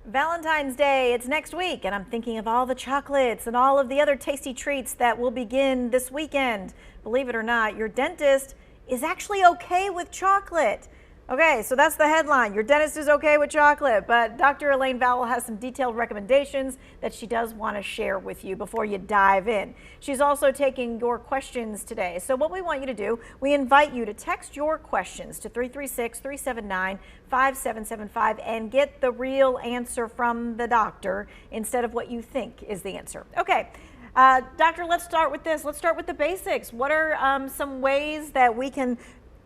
Valentine's Day, it's next week, and I'm thinking of all the chocolates and all of the other tasty treats that will begin this weekend. Believe it or not, your dentist is actually okay with chocolate. Okay, so that's the headline. Your dentist is okay with chocolate, but Dr. Elaine Vowell has some detailed recommendations that she does want to share with you before you dive in. She's also taking your questions today. So what we want you to do, we invite you to text your questions to 336-379-5775 and get the real answer from the doctor instead of what you think is the answer. Okay. Doctor, let's start with this. Let's start with the basics. What are some ways that we can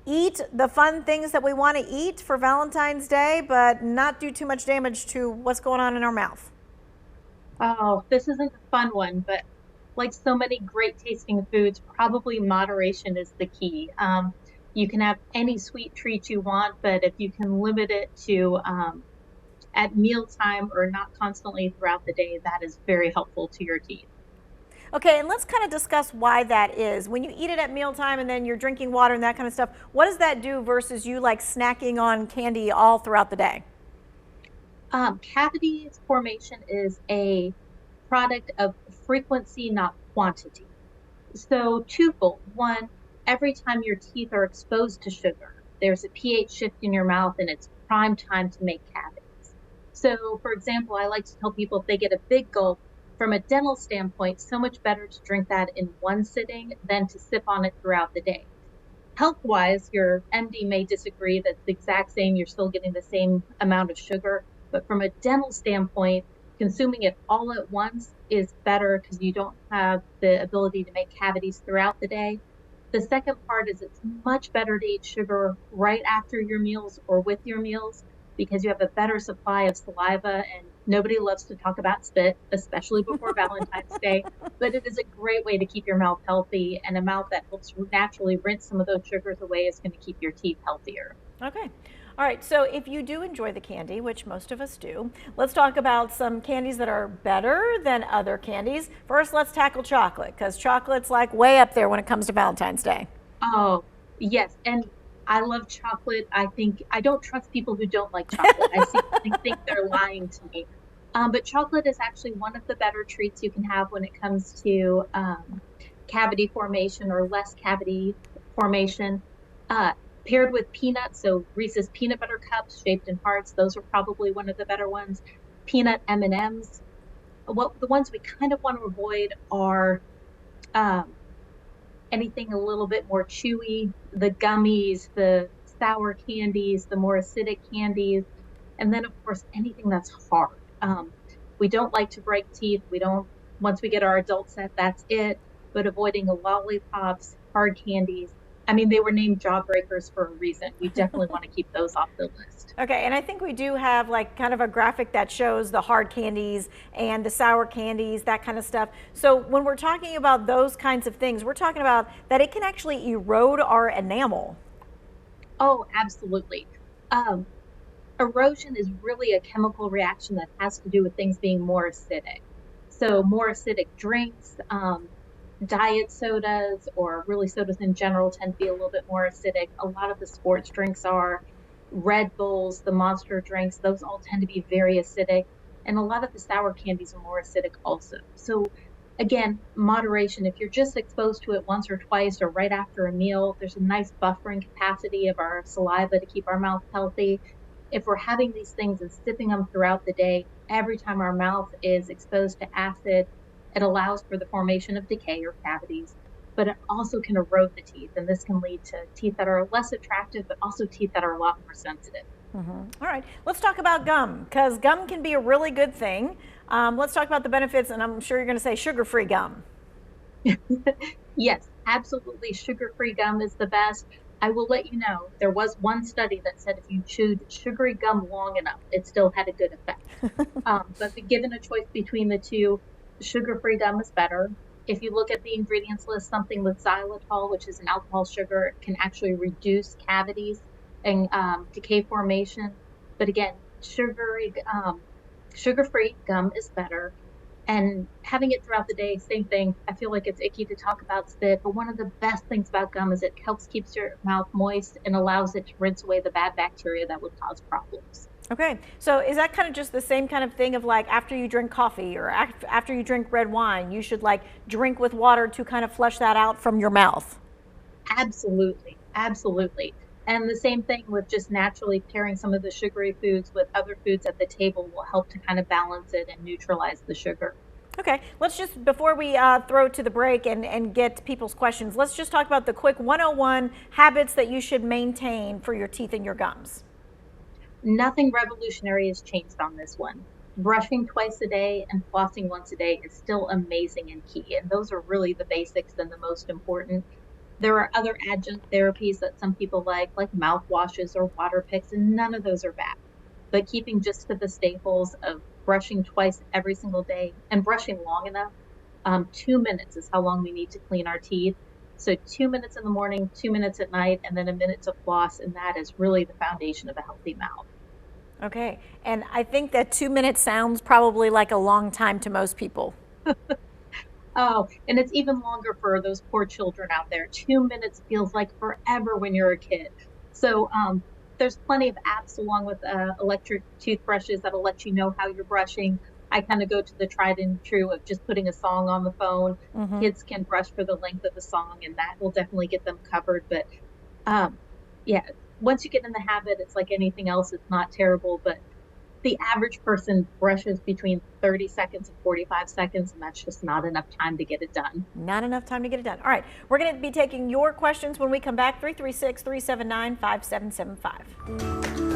eat the fun things that we want to eat for Valentine's Day, but not do too much damage to what's going on in our mouth? Oh, this isn't a fun one, but like so many great tasting foods, probably moderation is the key. You can have any sweet treat you want, but if you can limit it to at mealtime or not constantly throughout the day, that is very helpful to your teeth. Okay, and let's kind of discuss why that is. When you eat it at mealtime and then you're drinking water and that kind of stuff, what does that do versus you like snacking on candy all throughout the day? Cavity formation is a product of frequency, not quantity. So twofold. One, every time your teeth are exposed to sugar, there's a pH shift in your mouth and it's prime time to make cavities. So for example, I like to tell people if they get a big gulp, from a dental standpoint, so much better to drink that in one sitting than to sip on it throughout the day. Health-wise, your MD may disagree that it's the exact same, you're still getting the same amount of sugar, but from a dental standpoint, consuming it all at once is better because you don't have the ability to make cavities throughout the day. The second part is it's much better to eat sugar right after your meals or with your meals because you have a better supply of saliva, and nobody loves to talk about spit, especially before Valentine's Day, but it is a great way to keep your mouth healthy, and a mouth that helps naturally rinse some of those sugars away is going to keep your teeth healthier. Okay. All right, so if you do enjoy the candy, which most of us do, let's talk about some candies that are better than other candies. First, let's tackle chocolate, because chocolate's like way up there when it comes to Valentine's Day. Oh, yes. And I love chocolate. I don't trust people who don't like chocolate. Think they're lying to me. But chocolate is actually one of the better treats you can have when it comes to cavity formation or less cavity formation. Paired with peanuts, so Reese's peanut butter cups shaped in hearts, those are probably one of the better ones. Peanut M&Ms. The ones we kind of want to avoid are um, anything a little bit more chewy, the gummies, the sour candies, the more acidic candies, and then of course anything that's hard. We don't like to break teeth. We don't, once we get our adult set, that's it. But avoiding lollipops, hard candies. I mean, they were named jawbreakers for a reason. We definitely want to keep those off the list. Okay, and I think we do have like kind of a graphic that shows the hard candies and the sour candies, that kind of stuff. So when we're talking about those kinds of things, we're talking about that it can actually erode our enamel. Oh, absolutely. Um, Erosion is really a chemical reaction that has to do with things being more acidic. So more acidic drinks, diet sodas, or really sodas in general tend to be a little bit more acidic. A lot of the sports drinks are Red Bulls, the monster drinks, those all tend to be very acidic. And a lot of the sour candies are more acidic also. So again, moderation. If you're just exposed to it once or twice or right after a meal, there's a nice buffering capacity of our saliva to keep our mouth healthy. If we're having these things and sipping them throughout the day, every time our mouth is exposed to acid, it allows for the formation of decay or cavities, but it also can erode the teeth. And this can lead to teeth that are less attractive, but also teeth that are a lot more sensitive. All right, let's talk about gum, because gum can be a really good thing. Let's talk about the benefits, and I'm sure you're going to say sugar-free gum. Yes, absolutely. Sugar-free gum is the best. I will let you know, there was one study that said if you chewed sugary gum long enough, it still had a good effect. But given a choice between the two, sugar-free gum is better. If you look at the ingredients list, something with xylitol, which is an alcohol sugar, can actually reduce cavities and decay formation. But again, sugar-free gum is better. And having it throughout the day, same thing. I feel like it's icky to talk about spit, but one of the best things about gum is it helps keeps your mouth moist and allows it to rinse away the bad bacteria that would cause problems. Okay, so is that kind of just the same kind of thing of like after you drink coffee or after you drink red wine, you should like drink with water to kind of flush that out from your mouth? Absolutely, absolutely. And the same thing with just naturally pairing some of the sugary foods with other foods at the table will help to kind of balance it and neutralize the sugar. Okay, let's just, before we throw to the break and get people's questions, let's just talk about the quick 101 habits that you should maintain for your teeth and your gums. Nothing revolutionary has changed on this one. Brushing twice a day and flossing once a day is still amazing and key. And those are really the basics and the most important. There are other adjunct therapies that some people like mouthwashes or water picks, and none of those are bad. But keeping just to the staples of brushing twice every single day and brushing long enough, 2 minutes is how long we need to clean our teeth. So 2 minutes in the morning, 2 minutes at night, and then a minute to floss, and that is really the foundation of a healthy mouth. Okay, and I think that 2 minutes sounds probably like a long time to most people. Oh, and it's even longer for those poor children out there. 2 minutes feels like forever when you're a kid. So there's plenty of apps along with electric toothbrushes that'll let you know how you're brushing. I kind of go to the tried and true of just putting a song on the phone. Hmm. Kids can brush for the length of the song, and that will definitely get them covered. But um, yeah, once you get in the habit, it's like anything else. It's not terrible, but the average person brushes between 30 seconds and 45 seconds, and that's just not enough time to get it done. Not enough time to get it done. All right, we're going to be taking your questions when we come back. 336 379 5775.